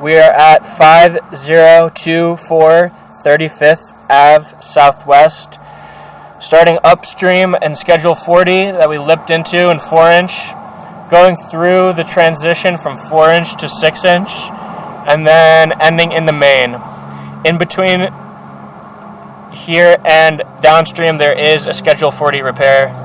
We are at 5024 35th Ave Southwest, starting upstream in Schedule 40 that we lipped into in 4-inch, going through the transition from 4-inch to 6-inch, and then ending in the main. In between here and downstream, there is a Schedule 40 repair.